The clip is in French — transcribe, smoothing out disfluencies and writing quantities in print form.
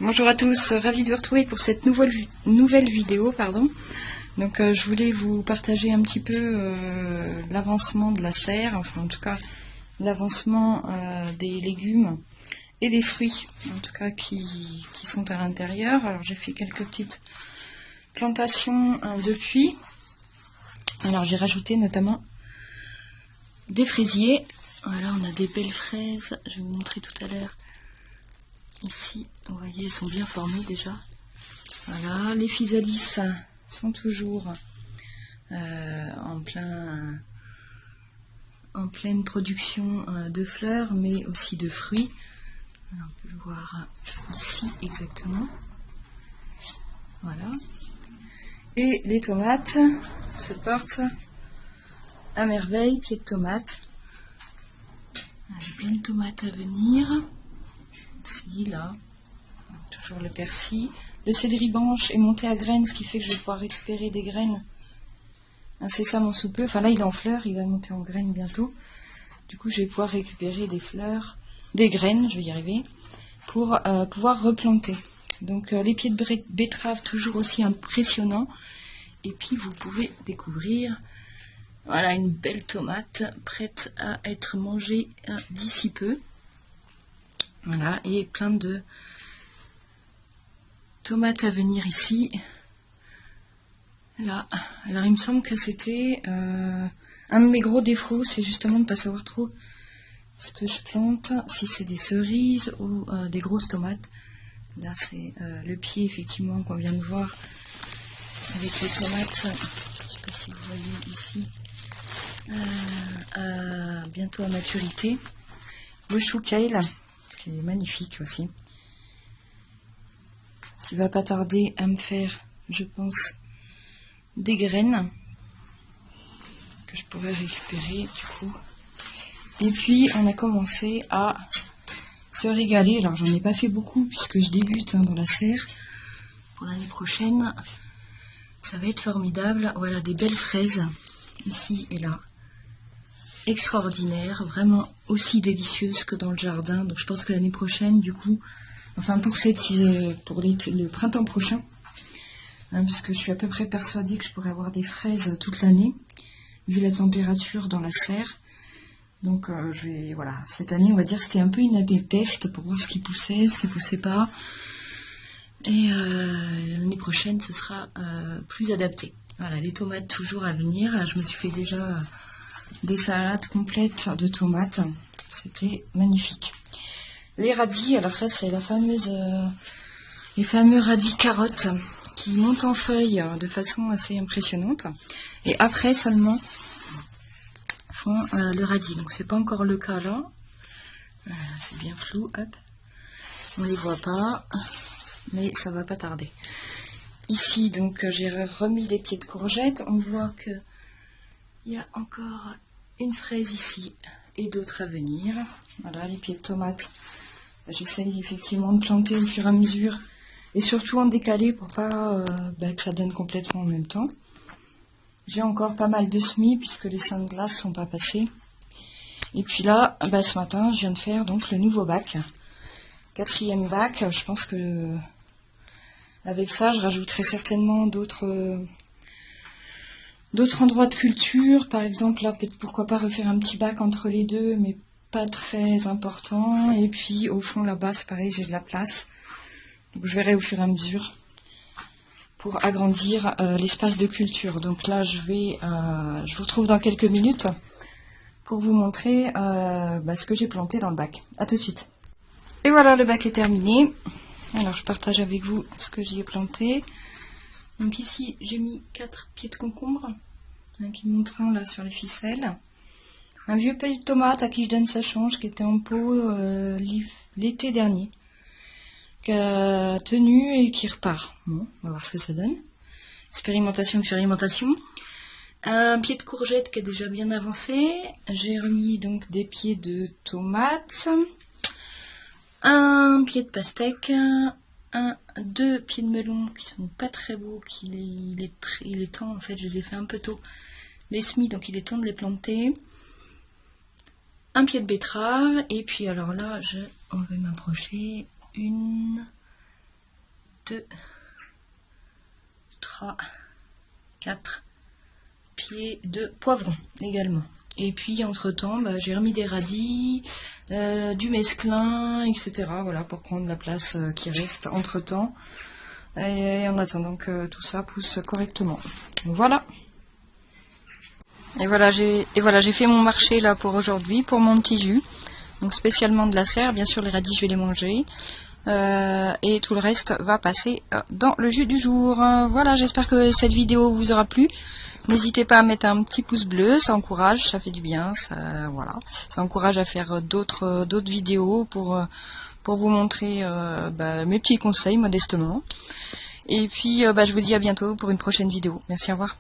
Bonjour à tous, ravi de vous retrouver pour cette nouvelle vidéo. Donc je voulais vous partager un petit peu l'avancement de la serre, enfin en tout cas l'avancement des légumes et des fruits, en tout cas qui sont à l'intérieur. Alors j'ai fait quelques petites plantations depuis. Alors j'ai rajouté notamment des fraisiers. Voilà, on a des belles fraises, je vais vous montrer tout à l'heure. Ici, vous voyez, elles sont bien formées déjà. Voilà, les physalis sont toujours en pleine production de fleurs, mais aussi de fruits. Alors, on peut le voir ici exactement. Voilà. Et les tomates se portent à merveille, pieds de tomates. Il y a plein de tomates à venir. Ici, là. Toujours le persil. Le céleri branche est monté à graines, ce qui fait que je vais pouvoir récupérer des graines incessamment sous peu. Enfin là, il est en fleurs, il va monter en graines bientôt. Du coup, je vais pouvoir récupérer des fleurs, des graines, je vais y arriver, pour pouvoir replanter. Donc les pieds de betterave toujours aussi impressionnants. Et puis vous pouvez découvrir, voilà, une belle tomate prête à être mangée d'ici peu. Voilà, et plein de tomates à venir ici. Là, alors il me semble que c'était un de mes gros défauts, c'est justement de ne pas savoir trop ce que je plante, si c'est des cerises ou des grosses tomates. Là c'est le pied effectivement qu'on vient de voir avec les tomates, je ne sais pas si vous voyez ici, bientôt à maturité. Le chou kale, qui est magnifique aussi, qui va pas tarder à me faire, je pense, des graines que je pourrais récupérer du coup. Et puis on a commencé à se régaler. Alors j'en ai pas fait beaucoup puisque je débute dans la serre. Pour l'année prochaine, ça va être formidable. Voilà, des belles fraises ici et là, extraordinaires, vraiment aussi délicieuses que dans le jardin. Donc je pense que l'année prochaine, du coup, enfin pour le printemps prochain, puisque je suis à peu près persuadée que je pourrais avoir des fraises toute l'année, vu la température dans la serre. Donc voilà, cette année on va dire que c'était un peu une année test pour voir ce qui poussait, ce qui poussait pas. Et l'année prochaine ce sera plus adapté. Voilà, les tomates toujours à venir. Là je me suis fait déjà des salades complètes de tomates. C'était magnifique. Les radis, alors ça c'est les fameux radis carottes qui montent en feuilles de façon assez impressionnante. Et après seulement font le radis. Donc c'est pas encore le cas là. C'est bien flou, hop. On les voit pas, mais ça va pas tarder. Ici donc j'ai remis des pieds de courgettes. On voit que il y a encore une fraise ici et d'autres à venir. Voilà, les pieds de tomates. J'essaye effectivement de planter au fur et à mesure et surtout en décalé pour pas que ça donne complètement en même temps. J'ai encore pas mal de semis puisque les seins de glace sont pas passés. Et puis là, ce matin, je viens de faire donc le nouveau bac. 4e bac. Je pense que avec ça, je rajouterai certainement d'autres endroits de culture. Par exemple, là, peut-être pourquoi pas refaire un petit bac entre les deux, mais pas très important. Et puis au fond là-bas, c'est pareil, j'ai de la place. Donc je verrai au fur et à mesure pour agrandir l'espace de culture. Donc là, je vous retrouve dans quelques minutes pour vous montrer ce que j'ai planté dans le bac. A tout de suite. Et voilà, le bac est terminé. Alors je partage avec vous ce que j'y ai planté. Donc ici, j'ai mis 4 pieds de concombre qui monteront là sur les ficelles. Un vieux pied de tomate à qui je donne sa change, qui était en pot l'été dernier, qui a tenu et qui repart. Bon, on va voir ce que ça donne. Expérimentation. Un pied de courgette qui est déjà bien avancé. J'ai remis donc des pieds de tomates. Un pied de pastèque. 2 pieds de melon qui sont pas très beaux. Il est temps, en fait, je les ai fait un peu tôt. Les semis, donc il est temps de les planter. Un pied de betterave. Et puis alors là, on va m'approcher. 1, 2, 3, 4 pieds de poivrons également. Et puis entre temps, j'ai remis des radis, du mesclun, etc. Voilà, pour prendre la place qui reste entre temps. Et en attendant que tout ça pousse correctement. Voilà. Et voilà, j'ai fait mon marché là pour aujourd'hui, pour mon petit jus. Donc spécialement de la serre, bien sûr les radis je vais les manger. Et tout le reste va passer dans le jus du jour. Voilà, j'espère que cette vidéo vous aura plu. N'hésitez pas à mettre un petit pouce bleu, ça encourage, ça fait du bien, ça, voilà. Ça encourage à faire d'autres vidéos pour vous montrer mes petits conseils modestement. Et puis je vous dis à bientôt pour une prochaine vidéo. Merci, au revoir.